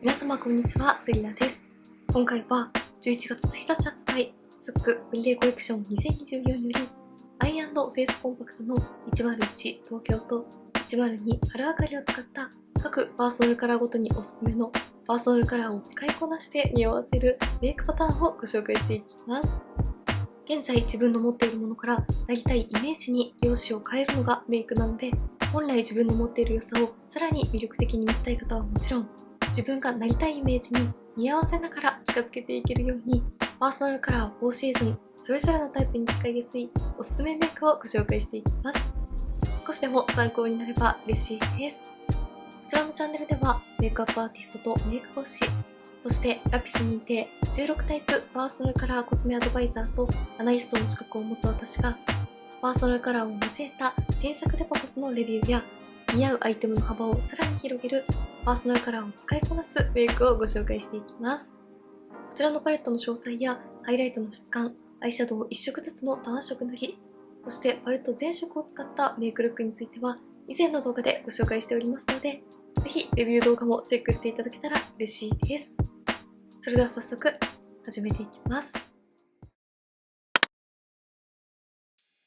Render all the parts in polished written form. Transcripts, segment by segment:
皆様こんにちは、セリナです。今回は11月1日発売、スックホリデーコレクション2024よりアイ&フェイスコンパクトの101東京と102春あかりを使った各パーソナルカラーごとにおすすめのパーソナルカラーを使いこなして似合わせるメイクパターンをご紹介していきます。現在自分の持っているものからなりたいイメージに容姿を変えるのがメイクなので、本来自分の持っている良さをさらに魅力的に見せたい方はもちろん、自分がなりたいイメージに似合わせながら近づけていけるように、パーソナルカラー4シーズンそれぞれのタイプに使いやすいおすすめメイクをご紹介していきます。少しでも参考になれば嬉しいです。こちらのチャンネルではメイクアップアーティストとメイク講師、そしてラピス認定16タイプパーソナルカラーコスメアドバイザーとアナリストの資格を持つ私が、パーソナルカラーを交えた新作デパコスのレビューや似合うアイテムの幅をさらに広げるパーソナルカラーを使いこなすメイクをご紹介していきます。こちらのパレットの詳細やハイライトの質感、アイシャドウ1色ずつの単色塗り、そしてパレット全色を使ったメイクルックについては以前の動画でご紹介しておりますので、ぜひレビュー動画もチェックしていただけたら嬉しいです。それでは早速始めていきます。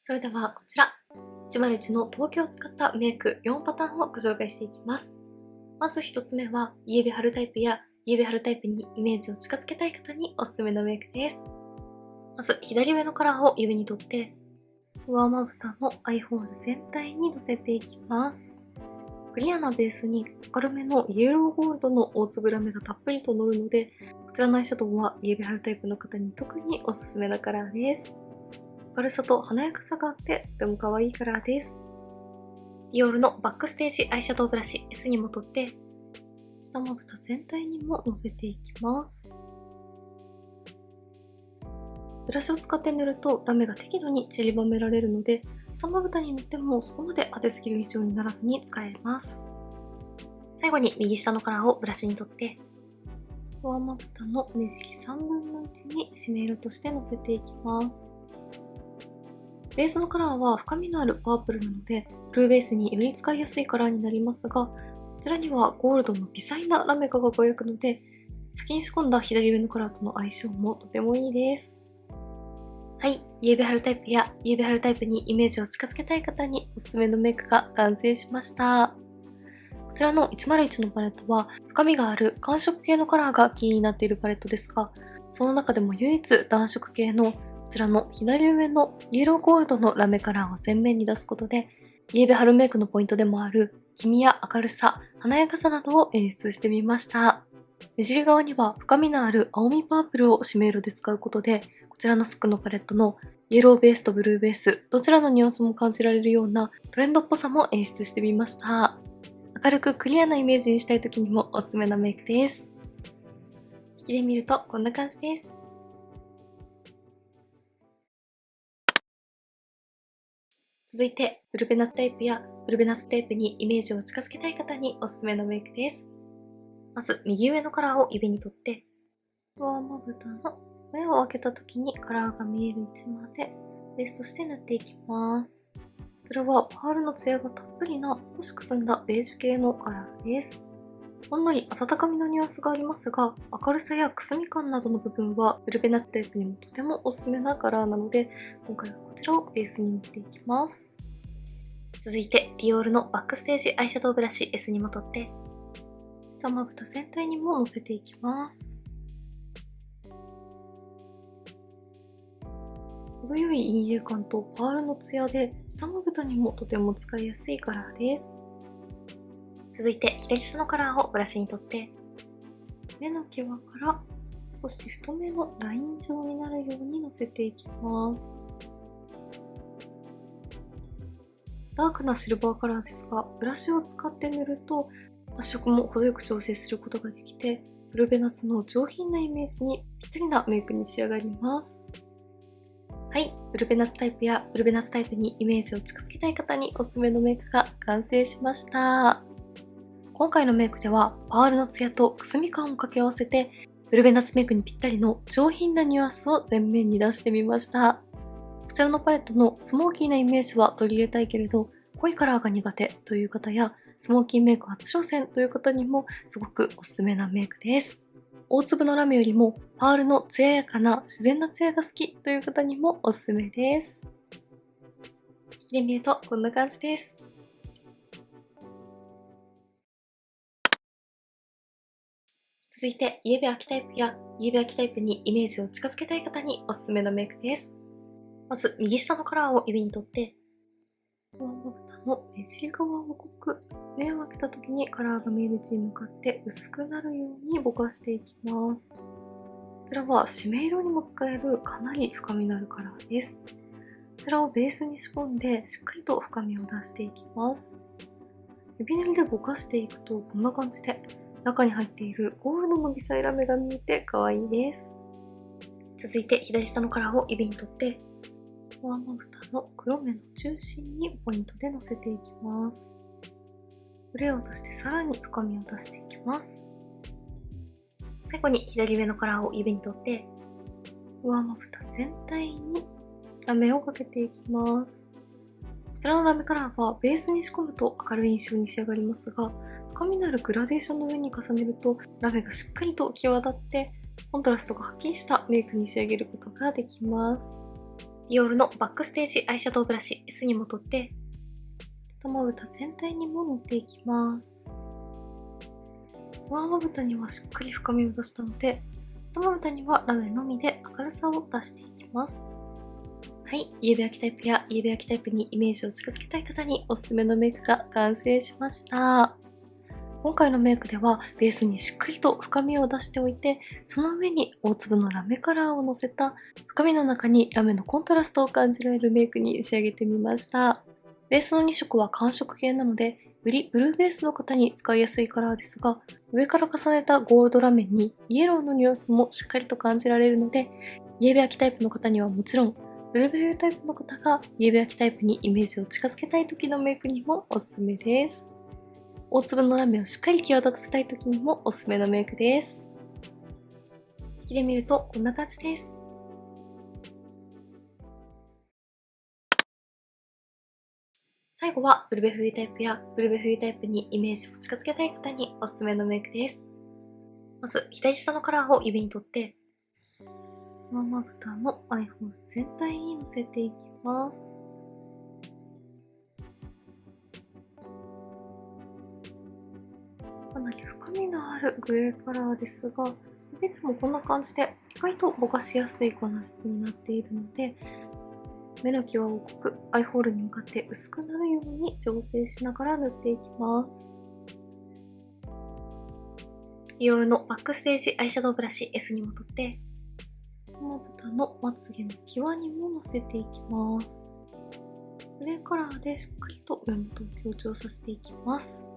それではこちら101の東京を使ったメイク4パターンをご紹介していきます。まず1つ目はイエベハルタイプやイエベハルタイプにイメージを近づけたい方におすすめのメイクです。まず左上のカラーを指に取って上まぶたのアイホール全体にのせていきます。クリアなベースに明るめのイエローゴールドの大粒ラメがたっぷりと乗るので、こちらのアイシャドウはイエベハルタイプの方に特におすすめなカラーです。明るさと華やかさがあってとても可愛いカラーです。ディオールのバックステージアイシャドウブラシ S にも取って下まぶた全体にものせていきます。ブラシを使って塗るとラメが適度に散りばめられるので、下まぶたに塗ってもそこまで当てすぎる以上にならずに使えます。最後に右下のカラーをブラシに取って上まぶたの目尻3分の1にシメ色としてのせていきます。ベースのカラーは深みのあるパープルなのでブルーベースにより使いやすいカラーになりますが、こちらにはゴールドの微細なラメが輝くので、先に仕込んだ左上のカラーとの相性もとてもいいです。はい、イエベハルタイプやイエベハルタイプにイメージを近づけたい方におすすめのメイクが完成しました。こちらの101のパレットは深みがある寒色系のカラーがキーになっているパレットですが、その中でも唯一暖色系のこちらの左上のイエローゴールドのラメカラーを前面に出すことで、イエベハルメイクのポイントでもある黄みや明るさ、華やかさなどを演出してみました。目尻側には深みのある青みパープルを締め色で使うことで、こちらのスックのパレットのイエローベースとブルーベース、どちらのニュアンスも感じられるようなトレンドっぽさも演出してみました。明るくクリアなイメージにしたい時にもおすすめなメイクです。引きで見るとこんな感じです。続いてブルベナスタイプやブルベナスタイプにイメージを近づけたい方におすすめのメイクです。まず右上のカラーを指に取って上まぶたの目を開けた時にカラーが見える位置までベースとして塗っていきます。こちらはパールのツヤがたっぷりな少しくすんだベージュ系のカラーです。ほんのり温かみのニュアンスがありますが、明るさやくすみ感などの部分はブルベナスタイプにもとてもおすすめなカラーなので、今回はこちらをベースに塗っていきます。続いてディオールのバックステージアイシャドウブラシ S にも取って下まぶた全体にものせていきます。程よい陰影感とパールのツヤで下まぶたにもとても使いやすいカラーです。続いて左下のカラーをブラシに取って目の際から少し太めのライン状になるようにのせていきます。ダークなシルバーカラーですが、ブラシを使って塗ると発色も程よく調整することができて、ブルベナスの上品なイメージにぴったりなメイクに仕上がります。はい、ブルベナスタイプやブルベナスタイプにイメージを近づけたい方におすすめのメイクが完成しました。今回のメイクではパールのツヤとくすみ感を掛け合わせてブルベナスメイクにぴったりの上品なニュアンスを前面に出してみました。こちらのパレットのスモーキーなイメージは取り入れたいけれど濃いカラーが苦手という方やスモーキーメイク初挑戦という方にもすごくおすすめなメイクです。大粒のラメよりもパールの艶やかな自然な艶が好きという方にもおすすめです。引きで見るとこんな感じです。続いて、イエベ秋タイプやイエベ秋タイプにイメージを近づけたい方におすすめのメイクです。まず、右下のカラーを指に取って、上まぶたの目尻側を濃く、目を開けた時にカラーが見える位置に向かって薄くなるようにぼかしていきます。こちらは締め色にも使えるかなり深みのあるカラーです。こちらをベースに仕込んでしっかりと深みを出していきます。指塗りでぼかしていくとこんな感じで中に入っているゴールドの微細ラメが見えて可愛いです。続いて左下のカラーを指に取って上まぶたの黒目の中心にポイントでのせていきます。グレーを出してさらに深みを出していきます。最後に左上のカラーを指に取って上まぶた全体にラメをかけていきます。こちらのラメカラーはベースに仕込むと明るい印象に仕上がりますが、深みのあるグラデーションの上に重ねるとラメがしっかりと際立ってコントラストがはっきりしたメイクに仕上げることができます。ディオールのバックステージアイシャドウブラシ S にも取って下まぶた全体にも塗っていきます。上まぶたにはしっかり深みを出したので、下まぶたにはラメのみで明るさを出していきます。はい、イエベ秋タイプやイエベ秋タイプにイメージを近づけたい方におすすめのメイクが完成しました。今回のメイクではベースにしっかりと深みを出しておいて、その上に大粒のラメカラーをのせた深みの中にラメのコントラストを感じられるメイクに仕上げてみました。ベースの2色は寒色系なので、よりブルーベースの方に使いやすいカラーですが、上から重ねたゴールドラメにイエローのニュアンスもしっかりと感じられるので、イエベ秋タイプの方にはもちろん、ブルーベルタイプの方がイエベ秋タイプにイメージを近づけたい時のメイクにもおすすめです。大粒のラメをしっかり際立たせたい時にもおすすめのメイクです。引きで見るとこんな感じです。最後はブルベ冬タイプやブルベ冬タイプにイメージを近づけたい方におすすめのメイクです。まず左下のカラーを指に取って上まぶたのアイホール全体にのせていきます。かなり深みのあるグレーカラーですが、指でもこんな感じで意外とぼかしやすい粉質になっているので、目の際を濃くアイホールに向かって薄くなるように調整しながら塗っていきます。ディオールのバックステージアイシャドウブラシ S にも取って、まぶたのまつげの際にものせていきます。グレーカラーでしっかりと目元を強調させていきます。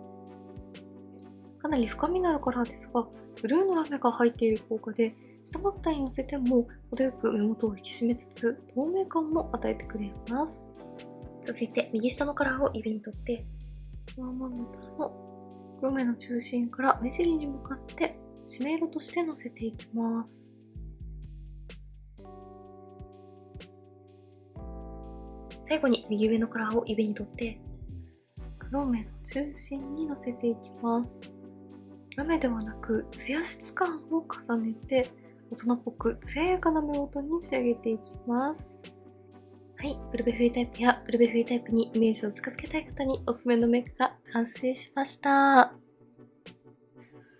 かなり深みのあるカラーですが、ブルーのラメが入っている効果で、下まぶたにのせても程よく目元を引き締めつつ、透明感も与えてくれます。続いて右下のカラーを指に取って、上まぶたの黒目の中心から目尻に向かって締め色としてのせていきます。最後に右上のカラーを指に取って、黒目の中心にのせていきます。ラメではなく、ツヤ質感を重ねて、大人っぽく艶やかな目元に仕上げていきます。はい、ブルベ冬タイプやブルベ冬タイプにイメージを近づけたい方におすすめのメイクが完成しました。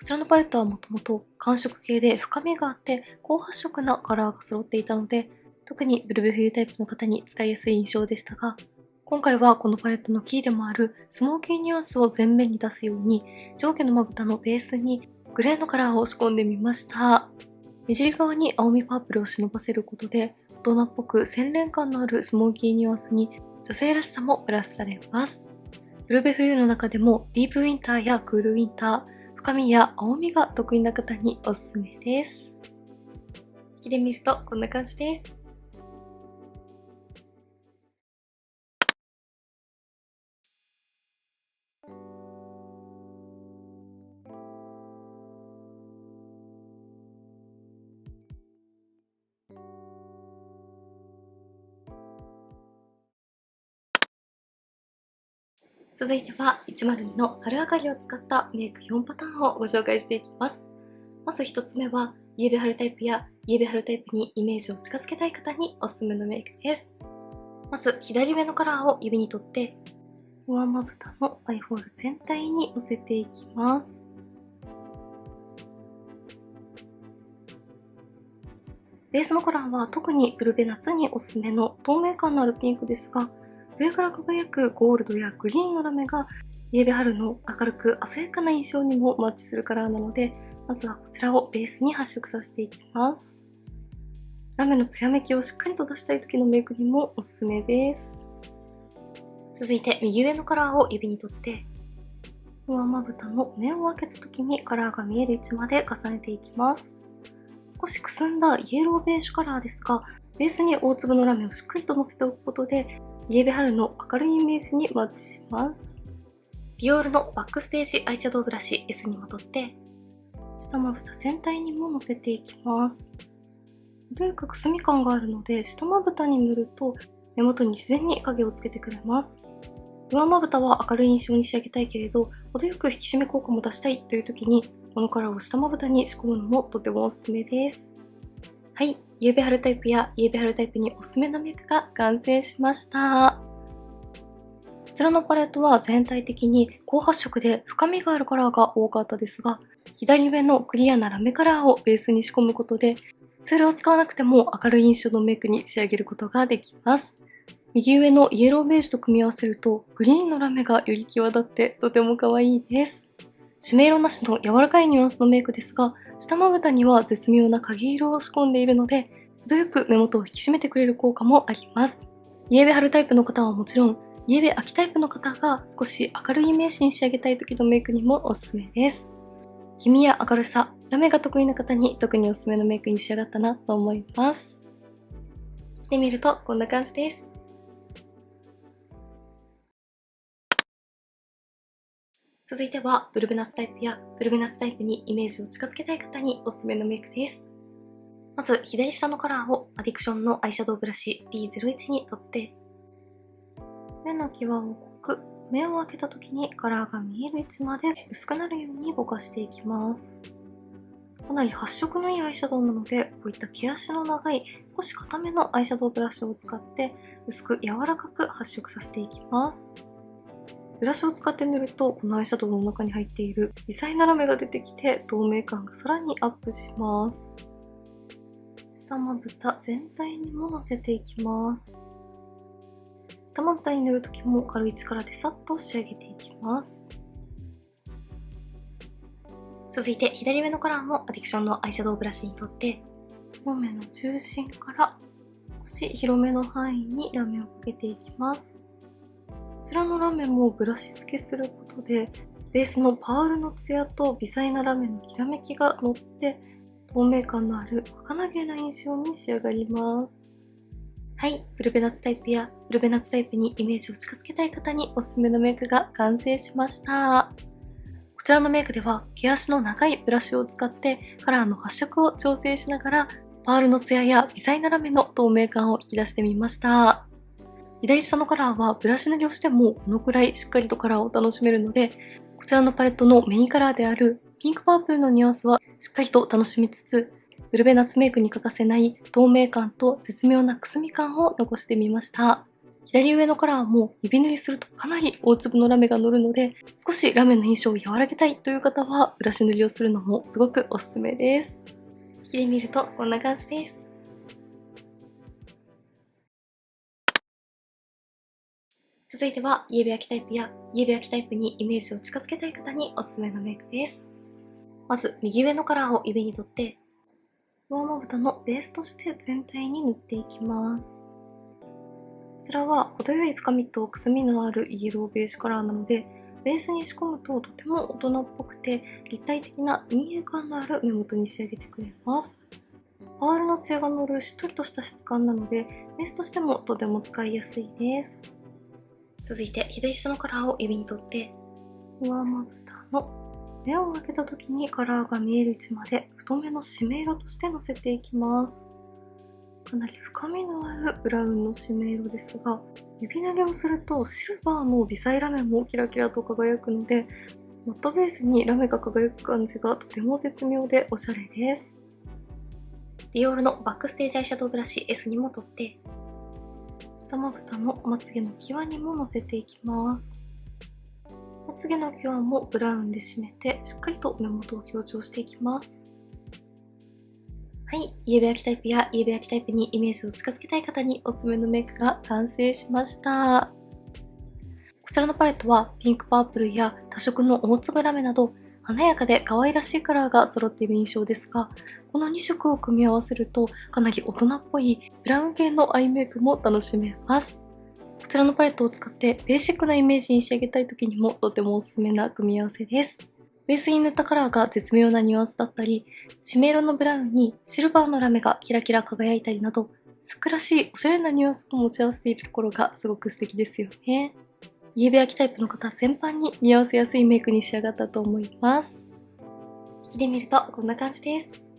こちらのパレットはもともと寒色系で深みがあって高発色なカラーが揃っていたので、特にブルベ冬タイプの方に使いやすい印象でしたが、今回はこのパレットのキーでもあるスモーキーニュアンスを前面に出すように上下のまぶたのベースにグレーのカラーを仕込んでみました。目尻側に青みパープルを忍ばせることで大人っぽく洗練感のあるスモーキーニュアンスに女性らしさもプラスされます。ブルベ冬の中でもディープウィンターやクールウィンター、深みや青みが得意な方におすすめです。引きで見るとこんな感じです。続いては102の春上がりを使ったメイク4パターンをご紹介していきます。まず1つ目は、イエベハルタイプやイエベハルタイプにイメージを近づけたい方におすすめのメイクです。まず左上のカラーを指に取って、上まぶたのアイホール全体にのせていきます。ベースのカラーは特にブルベ夏におすすめの透明感のあるピンクですが、上から輝くゴールドやグリーンのラメがイエベ春の明るく鮮やかな印象にもマッチするカラーなので、まずはこちらをベースに発色させていきます。ラメの艶めきをしっかりと出したい時のメイクにもおすすめです。続いて右上のカラーを指に取って、上まぶたの目を開けた時にカラーが見える位置まで重ねていきます。少しくすんだイエローベージュカラーですが、ベースに大粒のラメをしっかりとのせておくことで、イエベ春の明るいイメージにマッチします。ディオールのバックステージアイシャドウブラシ S に戻って、下まぶた全体にものせていきます。程よくくすみ感があるので、下まぶたに塗ると目元に自然に影をつけてくれます。上まぶたは明るい印象に仕上げたいけれど、程よく引き締め効果も出したいという時に、このカラーを下まぶたに仕込むのもとてもおすすめです。はい、イエベハルタイプやイエベハルタイプにおすすめのメイクが完成しました。こちらのパレットは全体的に高発色で深みがあるカラーが多かったですが、左上のクリアなラメカラーをベースに仕込むことで、ツールを使わなくても明るい印象のメイクに仕上げることができます。右上のイエローベージュと組み合わせると、グリーンのラメがより際立ってとても可愛いです。締め色なしの柔らかいニュアンスのメイクですが、下まぶたには絶妙な影色を仕込んでいるので、程よく目元を引き締めてくれる効果もあります。イエベ春タイプの方はもちろん、イエベ秋タイプの方が少し明るいイメージに仕上げたい時のメイクにもおすすめです。黄みや明るさ、ラメが得意な方に特におすすめのメイクに仕上がったなと思います。着てみるとこんな感じです。続いてはブルベナスタイプやブルベナスタイプにイメージを近づけたい方におすすめのメイクです。まず左下のカラーをアディクションのアイシャドウブラシ B01 に取って、目の際を濃く、目を開けた時にカラーが見える位置まで薄くなるようにぼかしていきます。かなり発色のいいアイシャドウなので、こういった毛足の長い少し硬めのアイシャドウブラシを使って薄く柔らかく発色させていきます。ブラシを使って塗ると、このアイシャドウの中に入っている微細なラメが出てきて透明感がさらにアップします。下まぶた全体にものせていきます。下まぶたに塗るときも軽い力でさっと仕上げていきます。続いて左上のカラーもアディクションのアイシャドウブラシに取って、両目の中心から少し広めの範囲にラメをかけていきます。こちらのラメもブラシ付けすることで、ベースのパールのツヤと微細なラメのきらめきが乗って、透明感のある儚げな印象に仕上がります。はい、ブルベナッツタイプやブルベナッツタイプにイメージを近づけたい方におすすめのメイクが完成しました。こちらのメイクでは毛足の長いブラシを使ってカラーの発色を調整しながら、パールのツヤや微細なラメの透明感を引き出してみました。左下のカラーはブラシ塗りをしてもこのくらいしっかりとカラーを楽しめるので、こちらのパレットのメインカラーであるピンクパープルのニュアンスはしっかりと楽しみつつ、ブルベナッツメイクに欠かせない透明感と絶妙なくすみ感を残してみました。左上のカラーも指塗りするとかなり大粒のラメが乗るので、少しラメの印象を和らげたいという方はブラシ塗りをするのもすごくおすすめです。着てみるとこんな感じです。続いてはイエベ秋タイプやイエベ秋タイプにイメージを近づけたい方におすすめのメイクです。まず右上のカラーを指に取って、上まぶたのベースとして全体に塗っていきます。こちらは程よい深みとくすみのあるイエローベージュカラーなので、ベースに仕込むととても大人っぽくて立体的な陰影感のある目元に仕上げてくれます。パールのツヤが乗るしっとりとした質感なので、ベースとしてもとても使いやすいです。続いて左下のカラーを指に取って、上まぶたの目を開けた時にカラーが見える位置まで太めの締め色としてのせていきます。かなり深みのあるブラウンの締め色ですが、指塗りをするとシルバーの微細ラメもキラキラと輝くので、マットベースにラメが輝く感じがとても絶妙でおしゃれです。ディオールのバックステージアイシャドウブラシ S にも取って、下まぶたのまつげの際にものせていきます。まつげの際もブラウンで締めて、しっかりと目元を強調していきます。はい、イエベ焼きタイプやイエベ焼きタイプにイメージを近づけたい方におすすめのメイクが完成しました。こちらのパレットはピンクパープルや多色の大粒ラメなど華やかで可愛らしいカラーが揃っている印象ですが、この2色を組み合わせるとかなり大人っぽいブラウン系のアイメイクも楽しめます。こちらのパレットを使ってベーシックなイメージに仕上げたい時にもとてもおすすめな組み合わせです。ベースに塗ったカラーが絶妙なニュアンスだったり、締め色のブラウンにシルバーのラメがキラキラ輝いたりなど、スクらしいおしゃれなニュアンスを持ち合わせているところがすごく素敵ですよね。イエベ焼きタイプの方全般に似合わせやすいメイクに仕上がったと思います。引きで見るとこんな感じです。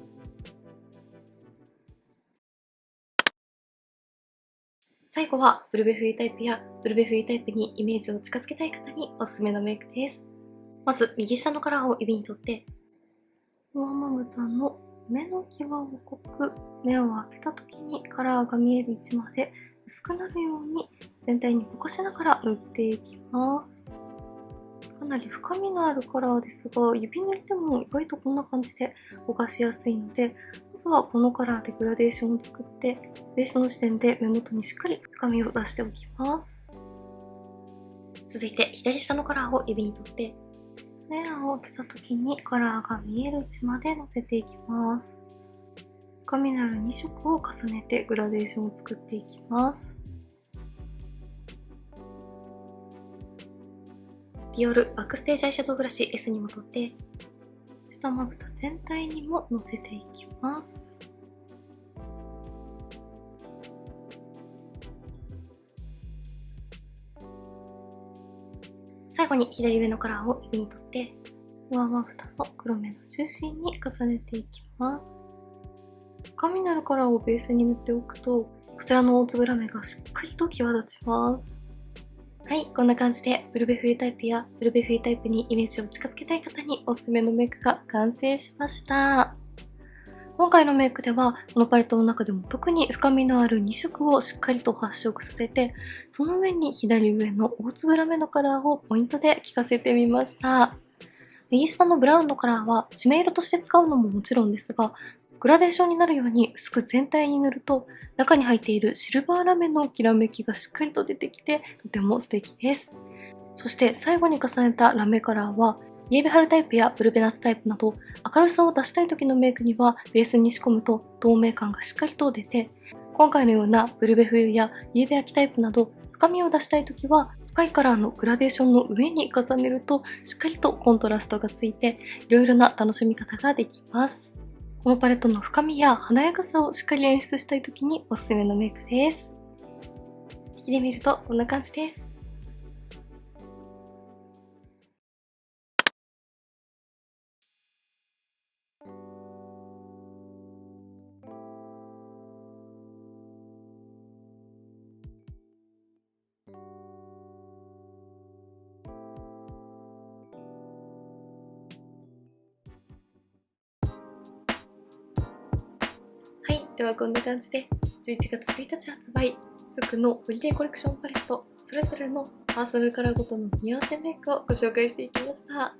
最後はブルベ冬タイプやブルベ冬タイプにイメージを近づけたい方におすすめのメイクです。まず右下のカラーを指に取って、上まぶたの目の際を濃く目を開けた時にカラーが見える位置まで薄くなるように全体にぼかしながら塗っていきます。かなり深みのあるカラーですが、指塗りでも意外とこんな感じでぼかしやすいので、まずはこのカラーでグラデーションを作って、ベースの時点で目元にしっかり深みを出しておきます。続いて左下のカラーを指に取って、目を開けた時にカラーが見える位置までのせていきます。深みのある2色を重ねてグラデーションを作っていきます。ビオールバックステージアイシャドウブラシ S にも取って、下まぶた全体にものせていきます。最後に左上のカラーを指に取って、上まぶたの黒目の中心に重ねていきます。深みのあるカラーをベースに塗っておくと、こちらの大粒ラメがしっかりと際立ちます。はい、こんな感じでブルベ冬タイプやブルベ冬タイプにイメージを近づけたい方におすすめのメイクが完成しました。今回のメイクでは、このパレットの中でも特に深みのある2色をしっかりと発色させて、その上に左上の大粒ラメのカラーをポイントで効かせてみました。右下のブラウンのカラーは締め色として使うのももちろんですが、グラデーションになるように薄く全体に塗ると、中に入っているシルバーラメのきらめきがしっかりと出てきて、とても素敵です。そして最後に重ねたラメカラーは、イエベ春タイプやブルベナツタイプなど明るさを出したい時のメイクにはベースに仕込むと透明感がしっかりと出て、今回のようなブルベ冬やイエベ秋タイプなど深みを出したい時は深いカラーのグラデーションの上に重ねるとしっかりとコントラストがついていろいろな楽しみ方ができます。このパレットの深みや華やかさをしっかり演出したい時におすすめのメイクです。引きで見るとこんな感じです。はい、ではこんな感じで11月1日発売スックのホリデーコレクションパレットそれぞれのパーソナルカラーごとの似合わせメイクをご紹介していきました。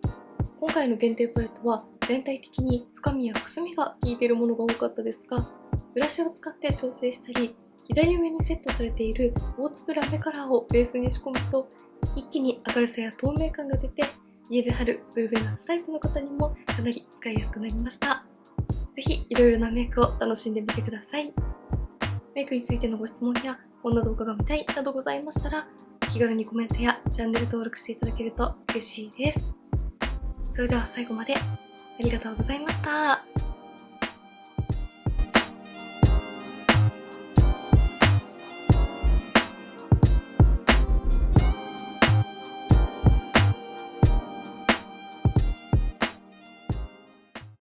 今回の限定パレットは全体的に深みやくすみが効いているものが多かったですが、ブラシを使って調整したり左上にセットされている大粒ラメカラーをベースに仕込むと一気に明るさや透明感が出て、イエベ春ブルベナッツタイプの方にもかなり使いやすくなりました。ぜひいろいろなメイクを楽しんでみてください。メイクについてのご質問やこんな動画が見たいなどございましたら、気軽にコメントやチャンネル登録していただけると嬉しいです。それでは最後までありがとうございました。